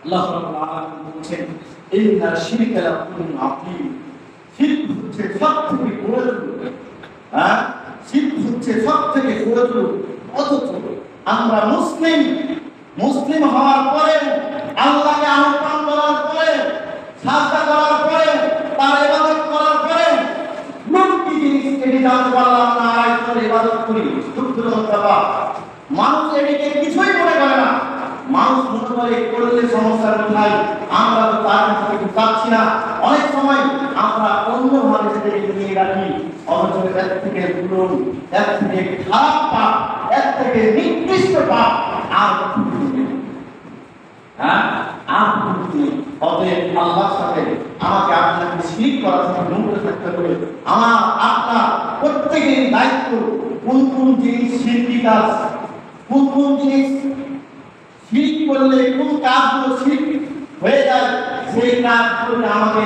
আল্লাহ রাব্বুল আলামিন বলেছেন ইন্না শিরকা লাযুলমুন আযীম। শিরক হচ্ছে সবথেকে বড় জুলুম। শিরক হচ্ছে সবথেকে বড় জুলুম। অথচ আমরা মুসলিম হওয়ার পরে, আল্লাহকে আহ্বান করার পরে, সাজদা করার পরে, তার ইবাদত করার পরে কি জিনিস এটি জানতে পারলাম না, আরেকজনের ইবাদত করি। মানুষ এটিকে কিছুই মনে করে না। মানুষ মনে করে করলে সমস্যা কোথায়, আমরা তো তার কাছে কিছু পাচ্ছি না। অনেক সময় আমরা অন্যভাবে সেটাকে নিয়ে রাখি। অথচ এর থেকে দূর, এর থেকে খারাপ পাপ, এর থেকে নিকৃষ্ট পাপ আর অতএব আল্লাহর সাথে আমাকে আপনাকে শিরক করা থেকে মুক্ত থাকতে হবে। আমার আপনার প্রত্যেকের দায়িত্ব কোন কোন জিনিস শিরকি কাজ, কোন কোন জিনিস শিরক করলে কোন কাজগুলো শিরক হয়ে যায়, সেই কাজগুলো আমাকে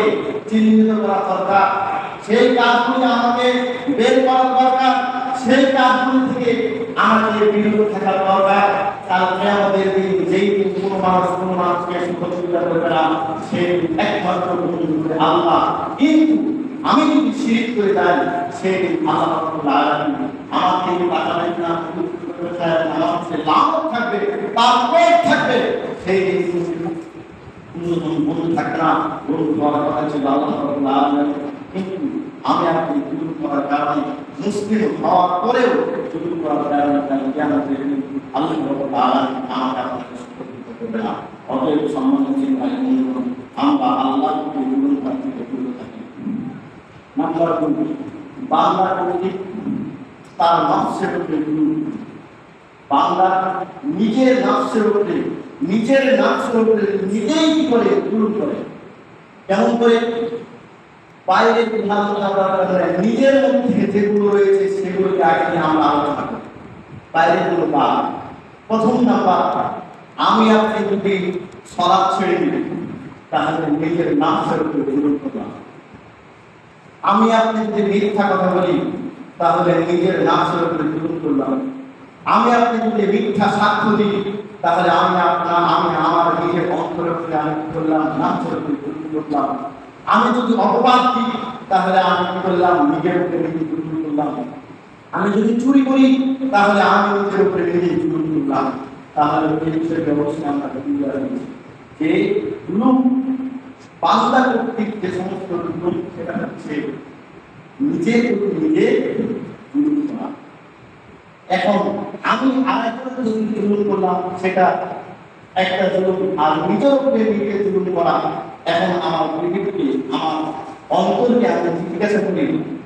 চিহ্নিত করা দরকার, সেই কাজগুলো আমাকে বের করা দরকার, সেই কাজগুলো থেকে আমাকে বিরত থাকা দরকার। কারণ আমাদের দিন যেই দিন কোনো মানুষকে সহযোগিতা করবে না, সেই একমাত্র আল্লাহ। কিন্তু আমি যদি শিরক করে যাই, সেই দিন আল্লাহ রাব্বুল আলামিন আমাকে বাঁচাবেন না, আমার লাভ থাকবে, তার পেট থাকবে, সেই দিন বন্ধু থাকবে না। বন্ধু হওয়ার কথা ছিল আল্লাহ রাব্বুল আলামিন, কিন্তু আমি আপনি জুলুম করার কারণে, মুসলিম হওয়ার পরেও জুলুম করার কারণে আল্লাহ রাব্বুল আলামিন আমাকে আপনাকে সুরক্ষিত করবে না। অতএব সম্মানিত ভাই বোন, আমরা আল্লাহকে জুলুম থেকে দূরে থাকি। নাম্বার 2, বান্দা কর্তৃক তার নফসের উপরে জুলুম। বান্দা নিজের নফসের উপরে নিজেই কি করে জুলুম করে। কেমন করে? বাইরে নিজের মধ্যে যেগুলো রয়েছে সেগুলোকে আগে আমরা আলোচনা করি। বাইরে গুলো বাদ। প্রথম নাম্বার, আমি আপনি যদি সালাত ছেড়ে দিই, তাহলে নিজের নফসের উপরে জুলুম করলাম। আমি আপনি যদি মিথ্যা কথা বলি, তাহলে নিজের নফসের উপরে জুলুম করলাম। আমি আপনি যদি মিথ্যা সাক্ষ্য দিই, তাহলে আমি আমার নিজের অন্তরের উপরে আমি কি করলাম? নফসের উপরে জুলুম করলাম। আমি যদি অপবাদ দিই, তাহলে আমি কি করলাম? নিজের উপরে নিজে জুলুম করলাম। আমি যদি চুরি করি, তাহলে আমি নিজের উপরে নিজে জুলুম করলাম। তাহলে এই বিষয়ে ব্যবস্থা আমরা যে জুলুম বান্দা কর্তৃক যে সমস্ত জুলুম, সেটা হচ্ছে নিজের উপরে নিজে জুলুম করা। এখন আমি আরেকজনের যদি জুলুম করলাম, সেটা একটা জুলুম। আর নিজের উপরে নিজে জুলুম করা, এখন আমার পৃথিবীকে, আমার অন্তরকে আমি জিজ্ঞাসা করি,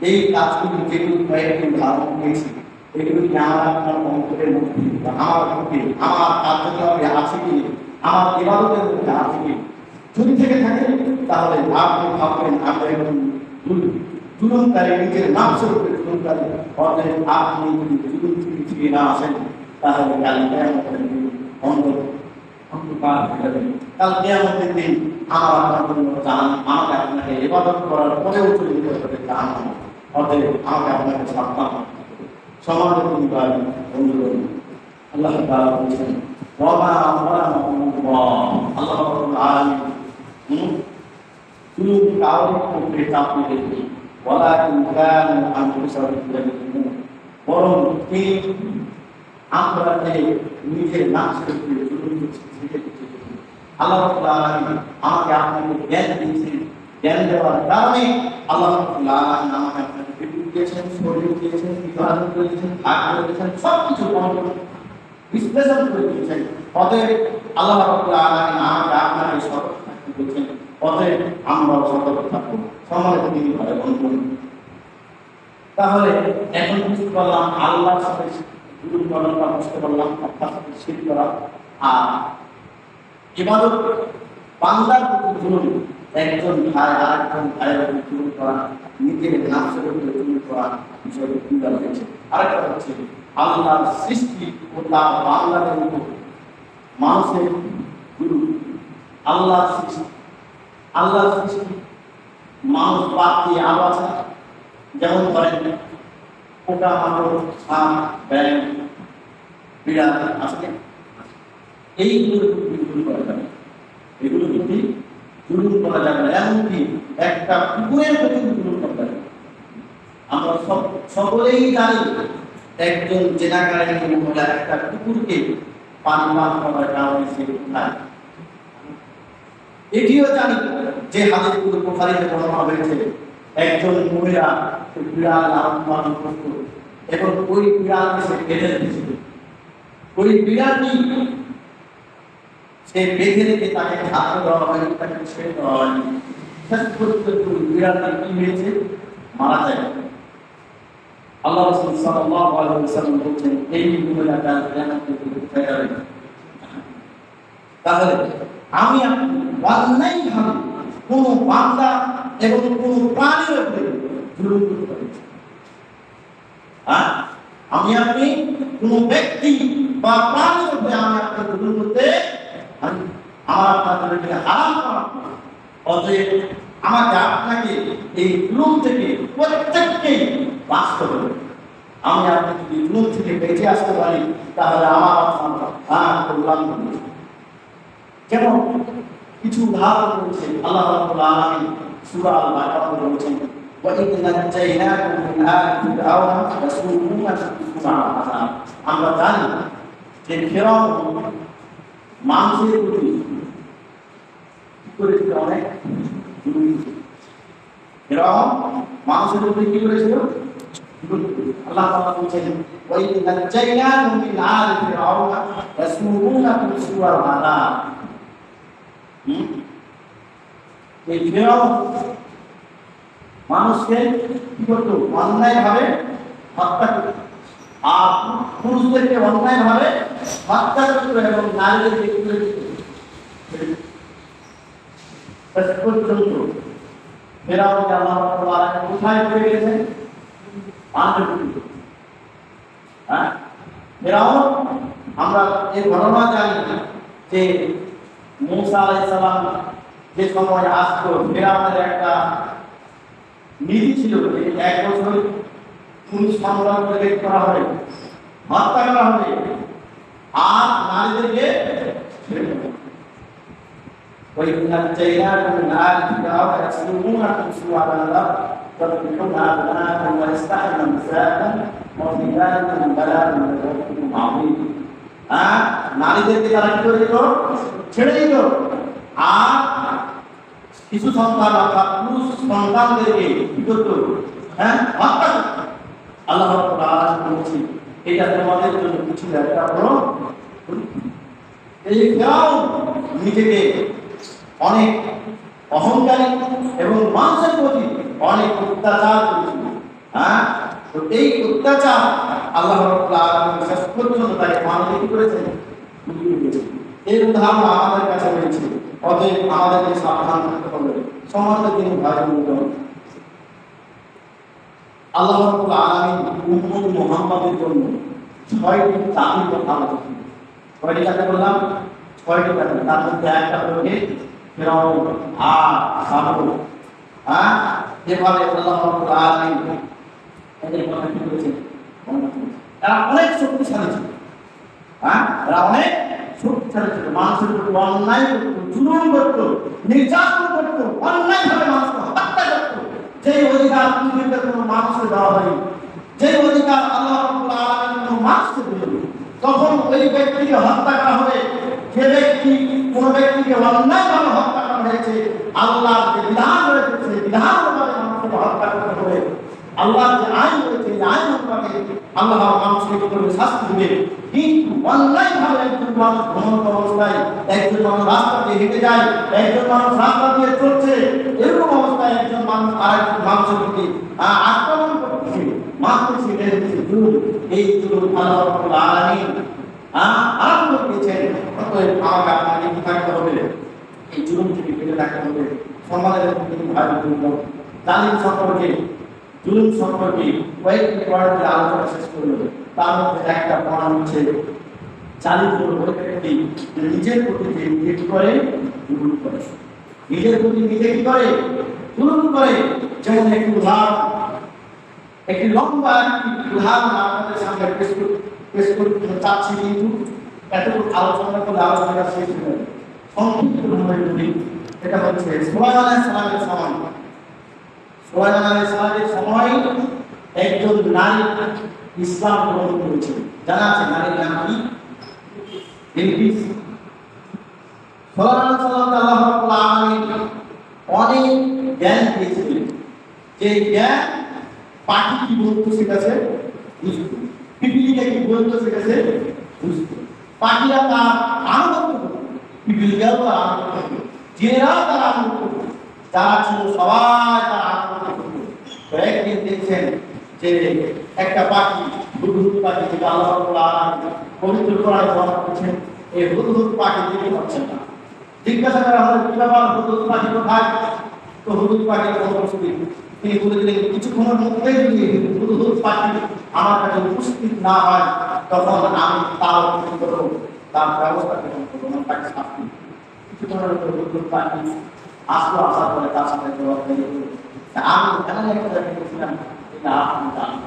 এই কাজগুলি যেগুলি কয়েকটি ধারণ করেছি, এগুলি কি আমার আপনার অন্তরের মধ্যে, আমার মধ্যে, আমার কার্যকলাপে আছে কি, আমার ইবাদতের মধ্যে আছে কি? যদি থেকে থাকে, তাহলে আপনি ভাববেন আমরা এরকম জুলুমকারী, নিজের নফসের উপরে জুলুমকারী। অতএব আপনি যদি জুলুম থেকে ফিরে না আসেন, তাহলে কাল কিয়ামতের দিন অন্ধকার হয়ে যাবে। কাল কিয়ামতের দিন আমার আপনার জন্য আমাকে আপনাকে ইবাদত করার পরেও চলে যেতে হবে জাহান্নামে। অতএব আমাকে আপনাকে সাবধান থাকতে হবে। সমাজের বন্ধুগণ, আল্লাহ তাআলা বলেছেন, ওয়ামা যালামুহুল্লাহ, আল্লাহ রাব্বুল আলামিন জুলুম কাউকে উপরে চাপিয়ে দেননি, ওয়ালাকিন কানু আনফুসাহুম ইয়াযলিমুন, বরং তিনি আমরাকে নিজের নফসের উপরে জুলুম করছি। আল্লাহ রাব্বুল আলামিন আমাকে আপনাকে জ্ঞান দিয়েছেন। জ্ঞান দেওয়ার কারণে আল্লাহ রাব্বুল আলামিন আমাকে আপনাকে বিদ্যুৎ দিয়েছেন, শরীর দিয়েছেন, বিধান দিয়েছেন, আগ্রহ দিয়েছেন, সবকিছু বিশ্লেষণ করে দিয়েছেন। অতএব আল্লাহ রাব্বুল আলামিন আমাকে আপনাকে সতর্ক থাকতে বলেছেন। অতএব আমরাও সতর্ক থাকবো। সম্মানিত দিনী ভাই বোন, তাহলে এখন বুঝতে পারলাম আল্লাহর সাথে জুলুম করাটা, বুঝতে পারলাম আল্লাহর সাথে শিরক করা। আর ইবাদত বান্দার প্রতি জুলুম, একজন ভাই আরেকজন ভাইয়ের উপর জুলুম করা, নিজের নফসের উপর জুলুম করা, বিষয়টি তুলে ধরেছে। আরেকটা হচ্ছে আল্লাহর সৃষ্টি ও তার বান্দাদের উপর মানুষের জুলুম। আল্লাহর সৃষ্টি মানুষ বাদ দিয়ে আরো আছে, যেমন ধরেন পোকা মাকড়, সাপ, ব্যাঙ, বিড়াল আছে, এইগুলোর উপর জুলুম করা যাবে। এই প্রতি জুলুম করা যাবে না, এমনকি একটা কুকুরের প্রতি জুলুম করা যাবে। আমরা সকলেই জানি একজন জেনাকারী মহিলা একটা কুকুরকে পানি পান করার কারণে সে কোথায়। এটিও জানি যে হাদিসগুলো বুখারীতে বর্ণনা হয়েছে, একজন মহিলা বিড়াল লালন পালন করত এবং ওই বিড়ালকে সে কেটে দিয়েছিল। ওই বিড়ালটি সে বেঁধে রেখে তাকে খাদ্য দেওয়া হয়নি, তাকে ছেড়ে দেওয়া হয়নি। শেষ পর্যন্ত বিড়ালটি কি হয়েছে? মারা যায়। আল্লাহ রাসূল সাল্লাল্লাহু আলাইহি ওয়াসাল্লাম বলেছেন, এই মহিলাটা জান্নাতে উঠে যাবে। তাহলে আমি অন্যায়ভাবে কোনো বান্দা এবং কোনো প্রাণীর উপরে জুলুম করতে পারি। আমি আপনি কোনো ব্যক্তি বা প্রাণীর উপরে আমি আপনাকে জুলুম করতে আমার আপনাদেরকে হারাম করা। অতএব আমাকে আপনাকে এই জুলুম থেকে প্রত্যেককেই বাঁচতে হবে। আমি আপনি যদি জুলুম থেকে বেঁচে আসতে পারি তাহলে আমার কল্যাণ হবে। কেন? কিছু উদাহরণ রয়েছে। আল্লাহ রাব্বুল আলামিন সূরা আল-বাকারাতে বলেছেন, ওয়া ইয নাজাইনাকুম মিন আলি ফিরআউন রাসূলুল্লাহ। আমরা জানি যে ফিরআউন মানুষের প্রতি কি করেছিল? অনেক জুলুম। ফিরআউন মানুষের প্রতি কি করেছিল? আল্লাহ তাআলা বলেছেন, ওয়া ইয নাজাইনাকুম মিন আলি ফিরআউন রাসূলুল্লাহ। এই ফিরআউন মানুষকে কি করতো? অন্যায়ভাবে হত্যা করত, আর পুরুষদেরকে অন্যায়ভাবে হত্যা করত এবং নারীদেরকে কি করে দিত? শেষ পর্যন্ত ফিরআউনকে আল্লাহ রাব্বুল আলামিন কোথায় পেয়ে গেছেন? ফিরআউন, আমরা এই ঘটনা জানি যে মূসা আলাইহিস সালাম যে সময় আসতো, ফিরআউনের একটা নীতি ছিল যে 1 বছর পুরুষ সংগ্রাম করে করা হবে, হত্যা করা হবে, আর নারীদেরকে ছেড়ে দেওয়া হবে। ওই নাজাইনাকুম মিন আলি ফিরআউন রাসূলুল্লাহ সুবহানাল্লাহ তাদবিরুনা আবনাকুম ওয়া ইস্তাহনা নিসাআকুম ওয়া ফি যালিকুম বালাগুন মির রাব্বিকুম আযীম। নারীদেরকে তারা কি করে দিত? ছেড়ে দিত, আর কিছু সন্তান অর্থাৎ পুরুষ সন্তানদেরকে কি করত? হত্যা করত। আল্লাহ রাব্বুল আলামিন বলেছেন, এটা তোমাদের জন্য কিছু একটা বড়। এই ফিরআউন নিজেকে অনেক অহংকারী এবং মানুষের প্রতি অনেক অত্যাচার করেছিল। তো এই অত্যাচার আল্লাহ রাব্বুল আলামিন শেষ পর্যন্ত তাকে মানতে কি করেছেন? এই উদাহরণ আমাদের কাছে রয়েছে। অতএব আমাদেরকে সাবধান থাকতে হবে। সমাজে তিনি ভাই বোন, আল্লাহ রাব্বুল আলামিন উম্মত মুহাম্মাদের জন্য 6টি দাবি কথা বলেছেন। কয়টি কথা বললাম? 6টি কথা। তার মধ্যে একটা হলো ফিরআউন আর সামুদ। এভাবে আল্লাহ রাব্বুল আলামিন এদের কথা কি বলেছেন? এরা অনেক শক্তিশালী ছিল। এরা অনেক শক্তিশালী ছিল। মানুষের উপর অন্যায় করত, জুলুম করত, নির্যাতন করত, অন্যায়ভাবে মানুষকে হত্যা করত। যে অধিকার পৃথিবীতে কোনো মানুষের দেওয়া হয়নি, যে অধিকার আল্লাহ রাব্বুল আলামিন কোনো মানুষকে দিলেন, তখন ওই ব্যক্তিকে হত্যা করা হবে। যে ব্যক্তি কোন ব্যক্তিকে অন্যায়ভাবে হত্যা করা হয়েছে, আল্লাহর যে বিধান রয়েছে সেই বিধান অনুযায়ী মানুষকে হত্যা করতে হবে। আল্লাহর যে আইন রয়েছে এই আইন অনুযায়ী আল্লাহ মানুষকে কি করবে? শাস্তি দিবে। কিন্তু অন্যায়ভাবে একজন মানুষ ভ্রমণ অবস্থায়, একজন মানুষ রাস্তা দিয়ে হেঁটে যায়, একজন মানুষ রাস্তা দিয়ে চলছে, এরকম অবস্থায় একজন মানুষ আরেকজন মানুষের প্রতি আক্রমণ করতেছে, মারতেছে, এই জুলুম আল্লাহ রাব্বুল আলামিন আরম্ভ করেছেন। অতএব আমাকে আপনাকে কি থাকতে হবে? এই জুলুম থেকে বেঁচে থাকতে হবে। সমাজের মধ্যে ভাই বোন, জালিম সম্পর্কে, জুলুম সম্পর্কে কয়েকটি পয়েন্টে আলোচনা শেষ করলো। তার মধ্যে একটা পয়েন্ট হচ্ছে জালিম হলো ওই ব্যক্তি নিজের প্রতি যে নিজে কি করে? জুলুম করে। নিজের প্রতি নিজে কি করে? জুলুম করে। যেমন একটি উদাহরণ, একটি লম্বা একটি উদাহরণ আপনাদের সামনে পেশ করতে চাচ্ছি, কিন্তু এতটুকু আলোচনা করলে আলোচনা শেষ হয়ে যাবে। সংক্ষিপ্তভাবে বলি, এটা হচ্ছে সুলাইমান আলাইহিস সালামের সময়। সুলাইমান আলাইহিস সালামের সময় একজন নারী ইসলাম গ্রহণ করেছিল। জানা আছে নারীর নাম কি? বিলকিস। সুলাইমান আলাইহিস সালামকে আল্লাহ রাব্বুল আলামিন অনেক জ্ঞান দিয়েছিলেন, যে জ্ঞান পাখি কি বলতো সেটাছে বুঝতো, পিপিলিকা কি বলতো সেটাছে বুঝতো, পাখিরা তার আনন্দ করতো, পিপিলিকাও তার আনন্দ করতো, জিনেরাও তার আনন্দ করতো, যারা ছিল সবাই তার আনন্দ করতো। তো একদিন দেখছেন যে একটা পাখি, হুদহুদ পাখি, যেটা আল্লাহ রাব্বুল আলামিন পবিত্র কোরআনে বর্ণনা করেছেন, এই হুদহুদ পাখি দেখতে পাচ্ছেন না। জিজ্ঞাসা করা হলো, কি ব্যাপার, হুদহুদ পাখি কোথায়? তো হুদহুদ পাখি উপস্থিত। তিনি বলে দিলেন, কিছুক্ষণের মধ্যেই যদি হুদহুদ পাখি আমার কাছে উপস্থিত না হয়, তখন আমি তার করব, তার ব্যবস্থা গ্রহণ করবো, আমার তাকে শাস্তি। কিছুক্ষণের মধ্যে হুদহুদ পাখি আসলো, আসার পরে তার সাথে জবাব দিয়ে বলল, আমি এমন একটা জায়গায় গেছিলাম যেটা আপনি জানেন।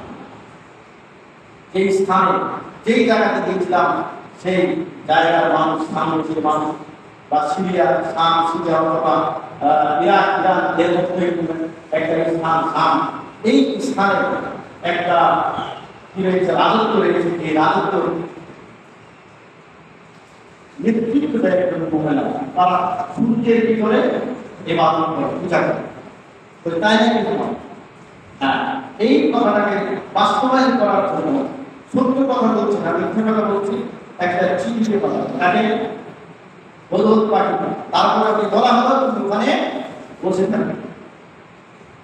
যেই স্থানে, যেই জায়গাতে গিয়েছিলাম, সেই জায়গার মানুষ, স্থানীয় যে মানুষ, বা সিরিয়া, শাম, সিরিয়া অথবা ইরাক, ইরান এর মধ্যে একটা স্থান, শাম, এই স্থানে একটা কি রয়েছে, রাজত্ব রয়েছে। এই রাজত্ব নেতৃত্ব দেয় একজন মহিলা, তারা সূর্যের ভিতরে ইবাদত করে, পূজা করে। তো তাই না কিন্তু হ্যাঁ, এই কথাটাকে বাস্তবায়ন করার জন্য সত্য কথা বলছি না, মিথ্যা কথা বলছি, একটা চিঠির কথা, তাকে হুদহুদ পাখি। তারপরে আপনি বলা হলো, তুমি ওখানে বসে থাকবে।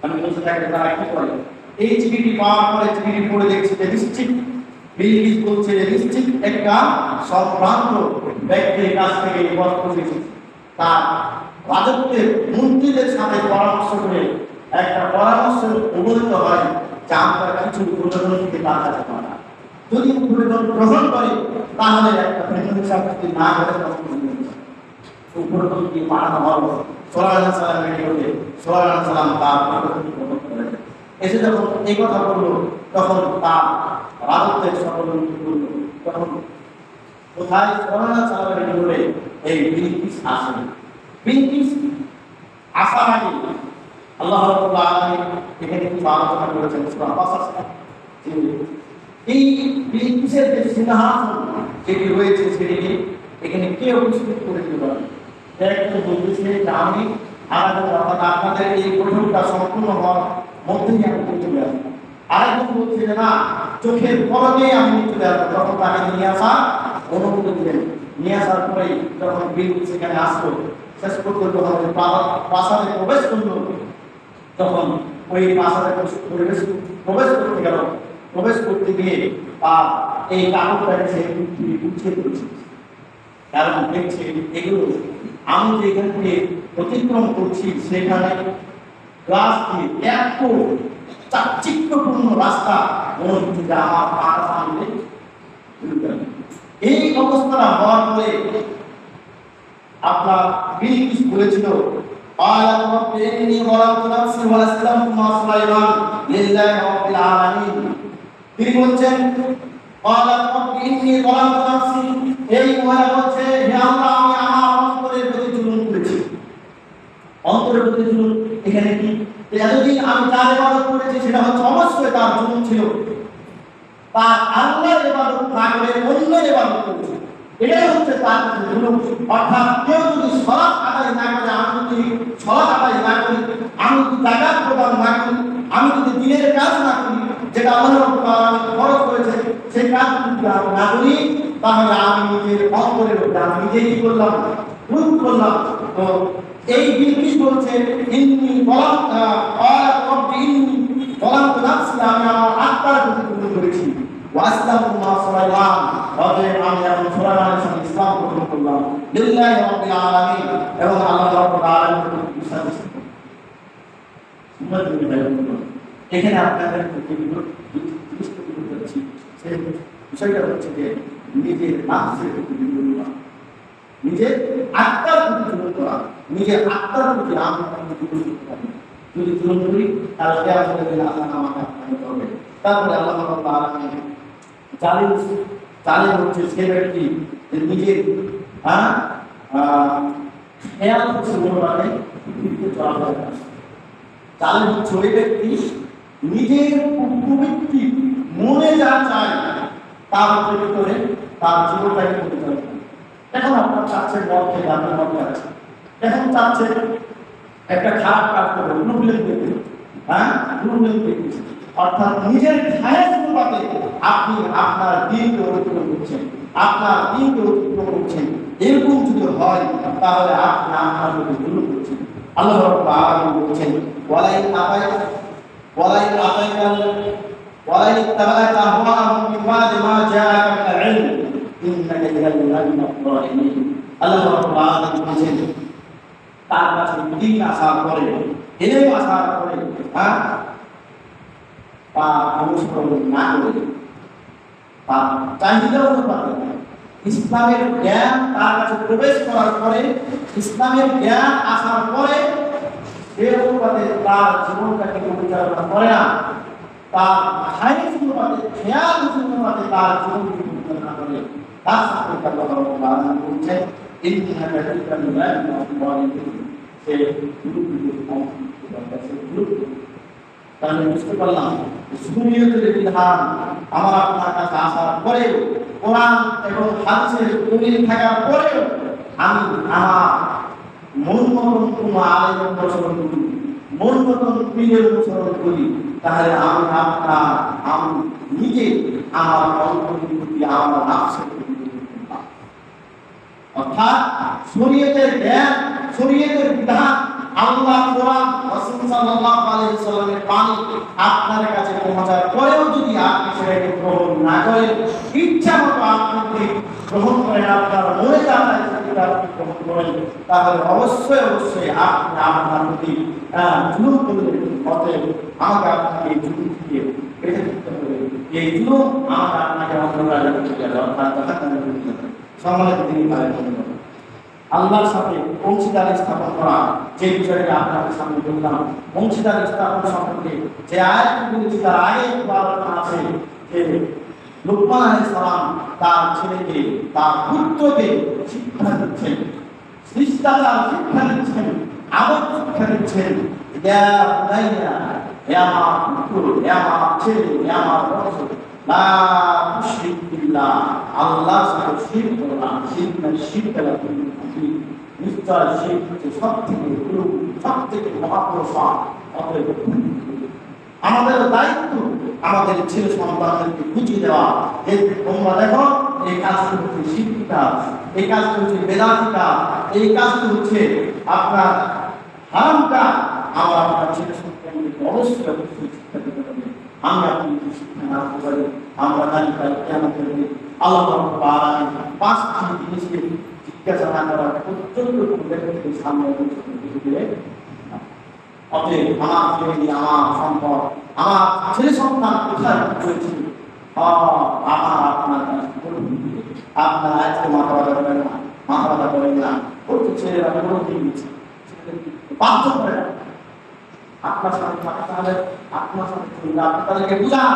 আমি বসে থাকলে তারা কি করে, এই চিঠিটি পাওয়ার পরে চিঠিটি পড়ে দেখছি যে নিশ্চিত বিলকিস বলছে যে নিশ্চিত একটা সম্ভ্রান্ত ব্যক্তির কাছ থেকে এই পত্র এসেছে। তার রাজত্বের মন্ত্রীদের সাথে পরামর্শ করে একটা পরামর্শের উপনীত হয় যে আমরা কিছু উদ্বোধন থেকে তার কাছে পাওয়া। যদি উদ্বোধন গ্রহণ করে তাহলে একটা প্রেসিডেন্ট যদি না করে উপরতন কি পাঠানো হলো। সুলাইমান আলাইহিস সালামের নিকটে সুলাইমান আলাইহিস সালাম তার এসে যখন এই কথা বলল, তখন তার রাজত্বের সকল বলল, তখন কোথায় সুলাইমান আলাইহিস সালামের নিকটে এই বিলকিস আসে। বিলকিস আসার আগে আল্লাহ রাব্বুল আলামিন এখানে কিছু আলোচনা করেছেন সূরা কাসাস। এই বিলকিসের যে সিংহাসন যেটি রয়েছে, সেটি এখানে কে উপস্থিত করে দিলেন? একজন বলতেছে যে আমি আপনাদের এই বৈঠকটা সম্পূর্ণ হওয়ার মধ্যেই আমি চলে আসবো। আরেকজন বলছে যে না, চোখের পলকেই আমি চলে আসবো। তখন তাকে নিয়ে আসা অনুমতি দিলেন। নিয়ে আসার পরে যখন বিলকিস সেখানে আসলো, শেষ পর্যন্ত যখন প্রাসাদে প্রবেশ করলো, তখন ওই প্রাসাদে প্রবেশ করতে গেল। প্রবেশ করতে গিয়ে তার এই কাপড়টাকে সে গুছিয়ে দিয়েছে, কারণ দেখছে এগুলো আমি যেখান থেকে অতিক্রম করছি সেখানে গ্লাস দিয়ে এত চাকচিক্যপূর্ণ রাস্তা মনে হচ্ছে যে আমার পাটা সামনে। এই অবস্থাটা হওয়ার পরে আপনার বিলকিস বলেছিল, তিনি বলছেন এই মহিলা বলছে, হে আল্লাহ, আমি আমার অন্তরের প্রতি জুলুম করেছি। অন্তরের প্রতি জুলুম এখানে কি? এতদিন আমি যার ইবাদত করেছি সেটা হচ্ছে অবশ্যই তার জুলুম ছিল। তার আল্লাহর ইবাদত না করে অন্যের ইবাদত করেছে, এটাই হচ্ছে তার জুলুম। অর্থাৎ কেউ যদি সালাত আদায় না করে, আমি যদি সালাত আদায় না করি, আমি যদি যাকাত প্রদান না করি, আমি যদি দিনের কাজ না করি, যেটা আল্লাহ রাব্বুল আলামিন ফরজ করেছে, সেই কাজ যদি আমি না করি, তাহলে আমি নিজের অন্তরের উপরে আমি নিজেই কি করলাম? ভুল করলাম। তো এই বিলকিস বলছে, ইন্নী যালামতু নাফসি, আমি আমার আত্মার প্রতি জুলুম করেছি। ওয়াসলামু মা সুলাইমান, অতএব আমি এখন সুলাইমানের সাথে ইসলাম গ্রহণ করলাম। লিল্লাহি রাব্বিল আলামিন, এবং আল্লাহ রাব্বুল আলামিনের প্রতি বিশ্বাস করলাম। এখানে আপনাদের বিষয়টা হচ্ছে যে নিজের নাফসের প্রতি জুলুম করা, নিজের আত্মার প্রতি জুলুম করা, নিজের আত্মার প্রতি যদি জুলুম করি তাহলে কিয়ামতের দিনে আল্লাহ আমাকে আপ্যায়ন করবে। তারপরে আল্লাহ রাব্বুল আলামিন জালিম হচ্ছে সে ব্যক্তি যে নিজের খেয়াল করছে বলবানে পৃথিবীতে চলাফেরা করে। তাহলে হচ্ছে ওই ব্যক্তি নিজের প্রবৃত্তি মনে যা চায় তার ভিতরে তার জীবনটাকে পরিচালনা করে। এখন আপনার চাচ্ছে মদ খেয়ে আপনি মদ খাচ্ছেন, এখন চাচ্ছে একটা খারাপ কাজ করবে, ব্লুপ্রিন্ট দেখবে, হ্যাঁ ব্লুপ্রিন্ট দেখবে, অর্থাৎ নিজের খায়ের অনুপাতে আপনি আপনার দিনকে অতিক্রম করছেন, আপনার দিনকে অতিক্রম করছেন। এরকম যদি হয় তাহলে আপনি আপনার মধ্যে জুলুম করছেন। আল্লাহ রাব্বুল আলামিন বলছেন ওয়ালাইন আতাইকা ওয়ালাইন তাবালাকা আহওয়াহুম মিন বা'দি মা জাআকা মিনাল ইলম ইন্নাকা ইযাল লামিনাল যালিমিন। আল্লাহ রাব্বুল আলামিন বলছেন তার কাছে দিন আসার পরে, এলেম আসার পরে তা অনুসরণ না করে তার চাহিদা অনুপাতে ইসলামের জ্ঞান তার কাছে প্রবেশ করার পরে, ইসলামের জ্ঞান আসার পরে সে অনুপাতে তার জীবনটাকে পরিচালনা করে না, তার খায়ের অনুপাতে খেয়াল অনুপাতে তার জীবনকে পরিচালনা করে, তার সাথে আল্লাহ রাব্বুল আলামিন বলছেন ইন্নাকা লামিনাল যালিমিন। সে তাহলে বুঝতে পারলাম শরীয়তের বিধান আমার আপনার কাছে আসার পরে, কোরআন এবং হাদিসের দলিল থাকার পরেও আমি আমার মন মতন কোনো আলেমের অনুসরণ করি, মন মতন পীরের অনুসরণ করি, তাহলে আমি নিজে আমার অন্তরের প্রতি, আমার নাফসের প্রতি, অর্থাৎ শরীয়তের জ্ঞান, শরীয়তের বিধান, আল্লাহ কোরআন, রাসূল সাল্লাল্লাহু আলাইহি সাল্লামের বাণী আপনার কাছে পৌঁছার পরেও যদি আপনি সেটাকে গ্রহণ না করেন, ইচ্ছা মতো আপনি যদি গ্রহণ করেন, আপনার মনে চায় সেটা আপনি গ্রহণ করেন, তাহলে অবশ্যই আপনি আপনার প্রতি জুলুম করবেন। অতএব আমাকে আপনাকে এই জুলুম থেকে বেঁচে থাকতে হবে। এই জুলুম আমাকে আপনাকে অন্ধকারে নিয়ে যাবে, অর্থাৎ সম্মানিত তিনি আল্লাহর সাথে অংশীদারি স্থাপন করা, যে বিষয়টা আপনাদের সামনে বললাম, অংশীদারি স্থাপন সম্পর্কে যে আয়াতগুলি তার আগে আলোচনা আছে, যে লুকমান আলাইহিস সালাম তার ছেলেকে, তার পুত্রকে শিক্ষা দিচ্ছেন, শিষ্টাচার শিক্ষা দিচ্ছেন, আদব শিক্ষা দিচ্ছেন। ইয়া বুনাইয়া, হে আমার পুত্র, হে আমার ছেলে, হে আমার বংশ, লা তুশরিক বিল্লাহ, আল্লাহর সাথে শিরক করো না। শিরক নিশ্চয় শিরক হচ্ছে সবথেকে মহাপুরুষ। অতএব আমাদের দায়িত্ব আমাদের ছেলে সন্তানদেরকে বুঝিয়ে দেওয়া, যে তোমরা দেখো এই কাজটি হচ্ছে শিরক কাজ, এই কাজটি হচ্ছে বেদাতি কাজ, এই কাজটি হচ্ছে আপনার হারাম কাজ। আমরা আপনার ছেলে সন্তানদেরকে অবশ্যই শিক্ষা দিতে হবে। আমরা আপনি শিক্ষা না করতে পারি, আমরা জানি কেন করবে আল্লাহ রাব্বুল আলামিন পাঁচটি জিনিসকে জিজ্ঞাসা না করার পর্যন্ত কোনো ব্যক্তিকে সামনে দিতে। অতএব আমার ফ্যামিলি, আমার সম্পদ, আমার ছেলে সন্তান কোথায় রয়েছে, আমার আপনার আপনার আজকে মাথা ব্যথা করেন না, মাথা ব্যথা করেন না, ওই ছেলেরা কোনো দিন বাধ্য করে না আপনার সাথে থাকা, তাহলে আপনার সাথে চলবে। আপনি তাদেরকে বুঝান,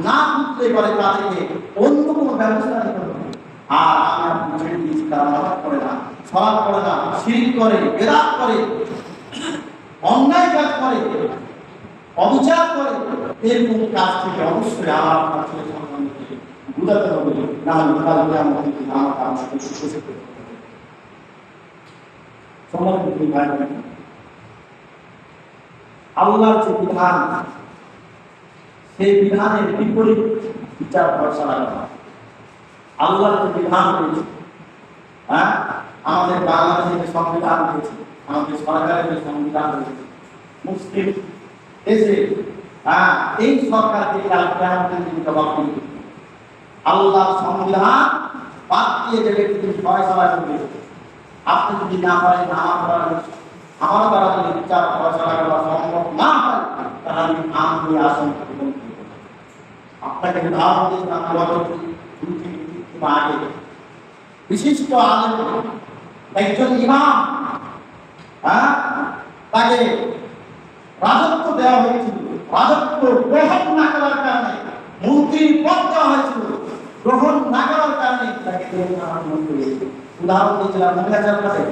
না বুঝতে পারে তাদেরকে অন্য কোনো ব্যবস্থা নিতে হবে। আর আমি আপনি ছেড়ে দিয়েছি, তারা নামাজ পড়ে না, সালাত পড়ে না, শিরক করে, বেদাত করে, অন্যায় কাজ করে, অবিচার করে, এরকম কাজ থেকে অবশ্যই আমার আপনার ছেলে সন্তানকে বুঝাতে হবে। না হলে কাল কিয়ামতের দিন আমাকে আপনাকে সুযোগ করতে হবে। সম্মানিত ভাই, আল্লাহর যে বিধান, সেই বিধানের বিপরীত বিচার ফয়সালা করা। আল্লাহর যে বিধান রয়েছে, আমাদের বাংলাদেশের যে সংবিধান রয়েছে, আমাদের সরকারের যে সংবিধান রয়েছে, মুসলিম দেশে এই সরকারকে জবাব দিতে আল্লাহর সংবিধান বাদ দিয়ে যে ব্যক্তি ফয়সালা করবে, আপনি যদি না পারেন, আমার দ্বারা যদি বিচার ফয়সালা করা সম্ভব না হয়, তাহলে আমি আশঙ্কা করব। আপনাকে উদাহরণ দিয়েছিলাম আগে, বিশিষ্ট আলেম একজন ইমাম, তাকে রাজত্ব দেওয়া হয়েছিল, রাজত্ব গ্রহণ না করার কারণে, মন্ত্রীর পদ দেওয়া হয়েছিল, গ্রহণ না করার কারণে তাকে উদাহরণ দিয়েছিলাম মহিলাচার কাছে।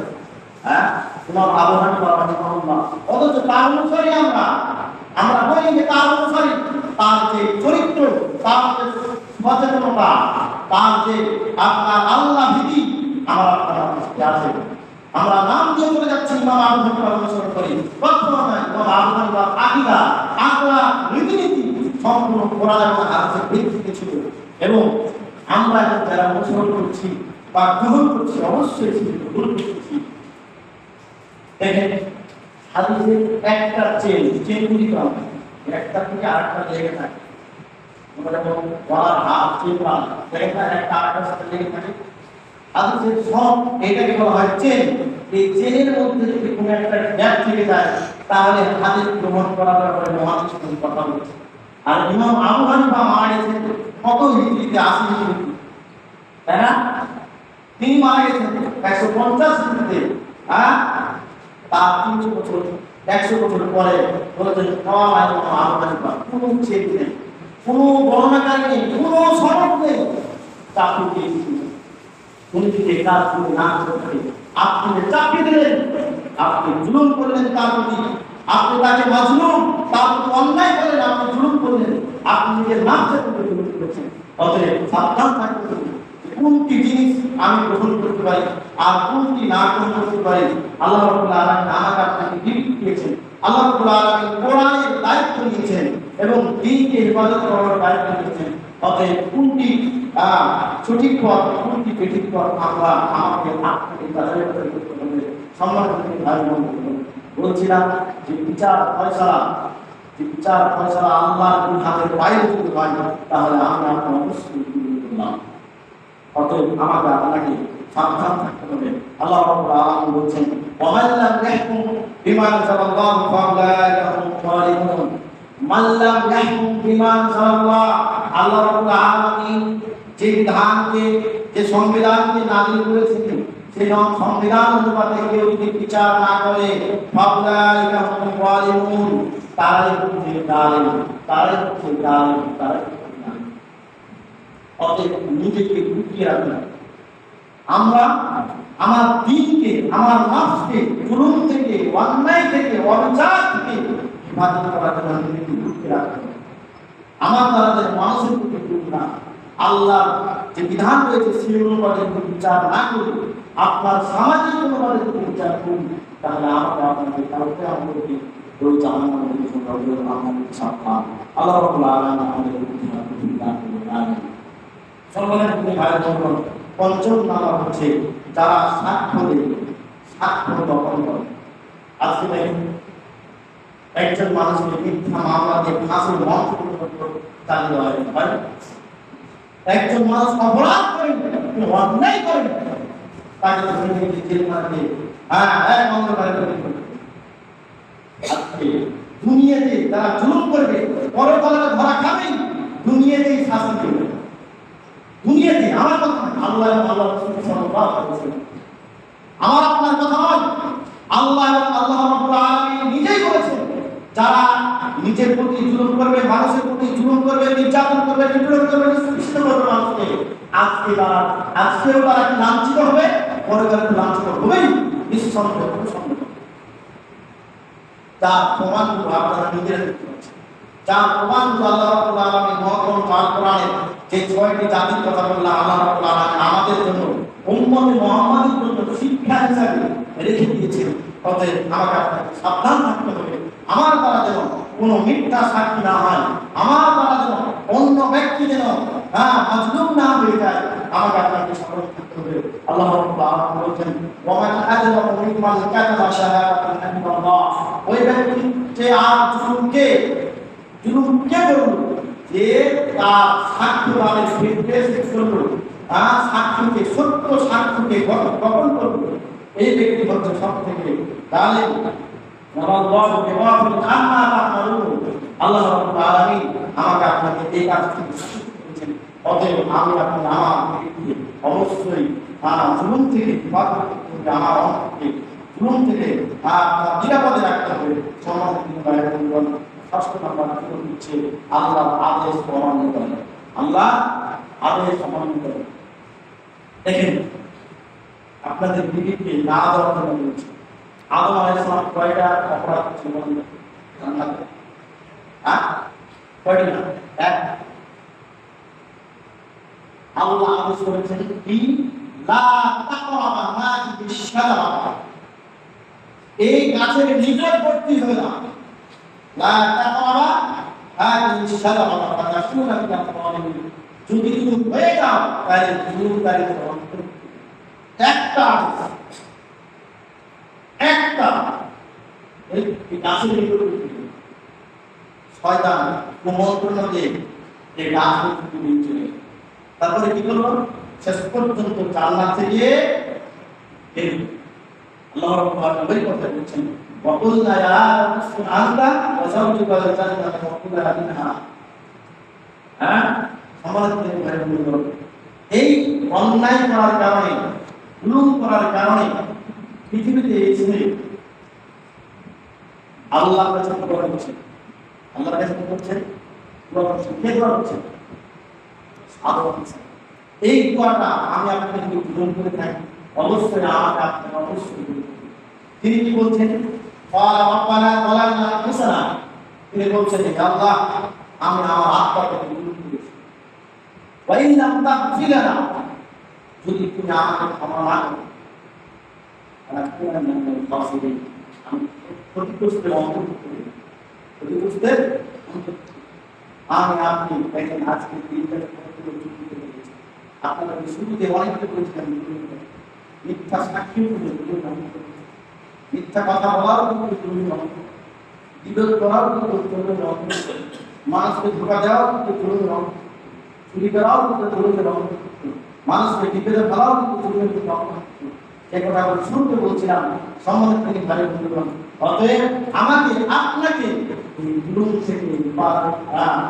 হ্যাঁ, ইমাম আবু হানিফা রাহিমাহুল্লাহ, অথচ তার অনুসারী আমরা বলি যে তার অনুসারী, তার যে চরিত্র, তার যে সচেতনতা, তার যে আপনার আল্লাহ ভীতি আমার আপনার আছে। আমরা নাম দিয়ে চলে যাচ্ছি ইমাম আবু হানিফা অনুসরণ করি, কখনো নয়। ইমাম আবু হানিফা আকীদা, আকhlaq, রীতিনীতি সম্পূর্ণ কোরআন এবং হাদিসের ভিত্তিতে ছিল, এবং আমরা যারা অনুসরণ করছি বা গ্রহণ করছি অবশ্যই সেগুলো গ্রহণ করছি। দেখেন হাদিসের একটা চেনগুলি কম, একটা থেকে আরেকটা লেগে থাকে। আমরা যেমন গলার হাত চেন পান, দেখেন না, একটা আরেকটার সাথে লেগে থাকে। হাদিসের সব এটাকে বলা হয় চেন। এই চেনের মধ্যে যদি কোনো একটা গ্যাপ থেকে যায় তাহলে হাদিস গ্রহণ করার ব্যাপারে মহাদিস কথা বলছে। আর ইমাম আবু হানিফা মারা গেছেন কত হিজরিতে? 80 হিজরিতে, তাই না? তিনি মারা গেছেন 150 হিজরিতে। হ্যাঁ, তার 300 বছর 100 বছর পরে বলেছেন ইমাম আবু হানিফা কোনো চেন নেই, কোনো বর্ণনাকারী নেই, কোনো সনদ নেই, চাকু দিয়েছিলেন। উনি যদি কাজ করে না করতে আপনি চাপিয়ে দিলেন, আপনি জুলুম করলেন তার প্রতি, আপনি তাকে মাজলুম, তার প্রতি অন্যায় করলেন, আপনি জুলুম করলেন, আপনি নিজের নামকে জুলুম করেছেন। অতএব সাবধান থাকতে হবে কোনটি জিনিস আমি গ্রহণ করতে পারি আর কোনটি না গ্রহণ করতে পারি। আল্লাহ রাব্বুল আলামিন আমাকে আপনাকে গিফট দিয়েছেন, আল্লাহ রাব্বুল আলামিন কোরআনের দায়িত্ব নিয়েছেন এবং দ্বীনকে হেফাজত করার দায়িত্ব নিয়েছেন। অতএব কোনটি সঠিক পথ, কোনটি বেঠিক পথ আমরা আমাকে আপনাকে যাচাই করতে হবে। সম্মানিত ভাই বোন, বলছিলাম যে বিচার ফয়সালা আল্লাহর হাতের বাইরে যদি হয় তাহলে আমরা অবশ্যই করলাম। অতএব আমাকে আপনাকে সাবধান থাকতে হবে। আল্লাহ রাব্বুল আলামিন বলছেন ওয়ামান লাম ইয়াহকুম বিমা আনজালাল্লাহু ফাউলাইকা হুমুজ জালিমুন। মান লাম ইয়াহকুম বিমা আনজালাল্লাহ, আল্লাহ রাব্বুল আলামিন যে বিধানকে, যে সংবিধানকে নাযিল করেছেন সেই সংবিধান অনুপাতে কেউ যদি বিচার না করে ফাউলাইকা হুমুজ জালিমুন, তারাই হচ্ছে জালিম। অতএব নিজেকে লুকিয়ে রাখবেন। আমরা আমার দ্বীনকে, আমার নফসকে জুলুম থেকে, অন্যায় থেকে, অবিচার থেকে হেফাজত করার জন্য নিজেকে লুকিয়ে রাখবেন। আমার দ্বারা যে মানুষের প্রতি জুলুম না, আল্লাহর যে বিধান রয়েছে সেই অনুপাতে বিচার না করি, আপনার সামাজিক অনুপাতে যদি বিচার করি তাহলে আমাকে আপনাকে কাউকে আমাদেরকে ওই জাহান্নামের মধ্যে আমাদের সাবধান। আল্লাহ রাব্বুল আলামিন আমাদের পঞ্চম নাম্বার হচ্ছে যারা সাক্ষ্য দখল করে। আজকে দেখুন একজন মানুষকে মিথ্যা মামলা দিয়ে ফাঁসির মঞ্চ চালিয়ে দেওয়া হয়। একজন মানুষ অপরাধ করেন, অন্যায় করেন, তাকে জেলখানাতে এক অন্ধকারে আজকে দুনিয়াতে তারা জুলুম করবে, পরকালে ধরা খাবে, দুনিয়াতেই শাস্তি দেবে। দুনিয়াতে আমার কথা আল্লাহ এবং আল্লাহ রাসূল সাল্লাল্লাহু আলাইহি ওয়াসাল্লাম, আমার আপনার কথা নয়, আল্লাহ এবং আল্লাহ রাব্বুল আলামিন নিজেই বলেছেন যারা নিজের প্রতি জুলুম করবে, মানুষের প্রতি জুলুম করবে, নির্যাতন করবে, নিপীড়ন করবে, নিষ্পেষিত করবে মানুষকে, আজকেও তারা কি লাঞ্ছিত হবে, পরকালে লাঞ্ছিত হবেই নিঃসন্দেহ। তার প্রমাণগুলো আপনারা নিজেরা দেখতে পাচ্ছেন। যার প্রমাণগুলো আল্লাহ রাব্বুল আলামিন মহাগ্রন্থ আল কোরআনে যে 6টি জাতির কথা বললাম, আল্লাহ রাব্বুল আলামিন আমাদের জন্য, উম্মতে মুহাম্মাদের জন্য শিক্ষা হিসাবে রেখে দিয়েছেন। অতএব আমাকে আপনাকে সাবধান থাকতে হবে। আমার দ্বারা যেন কোনো মিথ্যা সাক্ষী না হয়, আমার দ্বারা যেন অন্য ব্যক্তি যেন মাজলুম না হয়ে যায়, আমাকে আপনাকে সাবধান থাকতে হবে। আল্লাহ রাব্বুল আলামিন বলেছেন ওয়ামান আযলামু মিম্মান কাতাবা শাহাদাতান ইনদাল্লাহ, ওই ব্যক্তি যে আর জুলুমকে করল, যে তার সাক্ষ্যদানের নির্দেশ করল, তার সাক্ষ্যকে, সত্য সাক্ষ্যকে গোপন করল, এই ব্যক্তি হচ্ছে সব থেকে জালিম। আল্লাহ রাব্বুল আলামিন আমাকে আপনাকে এই কাজ থেকে করেছেন। অতএব আমি আপনি আমার অবশ্যই জুলুম থেকে হেফাজত করতে হবে, আমার অন্তরকে জুলুম থেকে নিরাপদে রাখতে হবে। ষষ্ঠ নাম্বার হচ্ছে আল্লাহর আদেশ অমান্য করে। আল্লাহ আদেশ অমান্য করে। দেখেন আপনাদের বিবেককে না দেওয়ার জন্য বলছি, আদম আলাইহিস সালাম কয়টা অপরাধ ছিল বলেন? জান্নাতে কয়টি না? এক। আল্লাহ আদেশ করেছেন কি লা তাকরাবা হাযিহিশ শাজারা, এই গাছের নিকটবর্তী হয়ে না। লা তাকরাবা হাযিহিশ শাজারা ফাতাকুনা মিনাল যালিমিন, যদি তুমি হয়ে যাও তাহলে জুলুমকারীদের অন্তর্ভুক্ত। একটা এই গাছের নিকটবর্তী শয়তান কুমন্ত্রণা দিয়ে এই গাছ থেকে চলে, তারপরে কি করলো? শেষ পর্যন্ত জান্নাত থেকে বের হলো। আল্লাহ রাব্বুল আলামিন কথা বলছেন ওয়াকুলনা ইয়া আদম আনতা ওয়া যাওজুকা আল-জান্নাতা ওয়া কুলা মিনহা। সম্মানিত ভাই-বোনেরা, এই অন্যায় করার কারণে, জুলুম করার কারণে পৃথিবীতে এসে আল্লাহর কাছে দোয়া করছে। আল্লাহর কাছে কি করছে? দোয়া করছে। কে দোয়া করছে? আদম আলাইহিস সালাম। এই দোয়াটা আমি আপনাকে যদি গ্রহণ করে থাকি, অবশ্যই আমাকে আপনাকে অবশ্যই তিনি কি বলছেন? তিনি বলছেন আল্লাহ, আমি আমার আত্মাকে গ্রহণ করেছি, যদি তুমি আমাকে ক্ষমা না করো আমি ক্ষতিগ্রস্তের অন্তর্ভুক্ত হই। ক্ষতিগ্রস্তের অন্তর্ভুক্ত আমি আপনি দেখেন আজকে আপনারা শুরুতে অনেকটা করেছিলেন, মিথ্যা সাক্ষী, মিথ্যা কথা বলার বিরোধ করার মানুষকে ধোকা দেওয়ার চুরি করাও মানুষকে বিপদে ফেলাও সে কথা শুরুতে বলছিলাম। সম্মানিত ভাই বন্ধুগণ, অতএব আমাকে আপনাকে জুলুম থেকে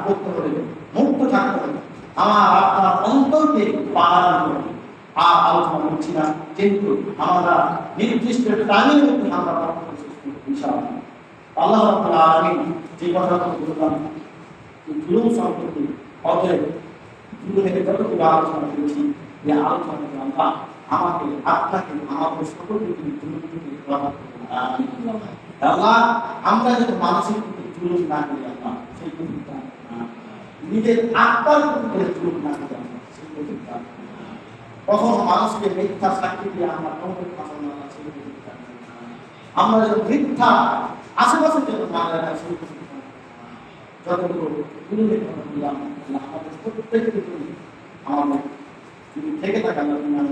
করতে হবে, মুক্ত থাকতে হবে, আমার আপনার অন্তরকে পাহারা করতে হবে। আর আলোচনা করছি না, কিন্তু আমরা নির্দিষ্ট টাইমের মধ্যে আমরা ইনশাআল্লাহ আল্লাহ রাব্বুল আলামিন যে কথাটা বললাম জুলুম সম্পর্কে, অতএব জুলুমের যতটুকু আলোচনা করেছি এই আলোচনা থেকে আল্লাহ আমাকে আপনাকে আমাদের সকলকে জুলুম থেকে রক্ষা করুন। আল্লাহ আমরা যদি মানসিক জুলুম না করি, আল্লাহ সেই প্রতিজ্ঞা নিজের আত্মার প্রতি জুলুম না করি, আল্লাহ সেই প্রতিজ্ঞা কখনো মানুষকে মিথ্যা সাক্ষী দিয়ে আমরা আমরা যখন মিথ্যা আশেপাশে যখন মারা যায় সেই যতটুকু আমাদের প্রত্যেকের আমাদের যদি থেকে থাকে আল্লাহ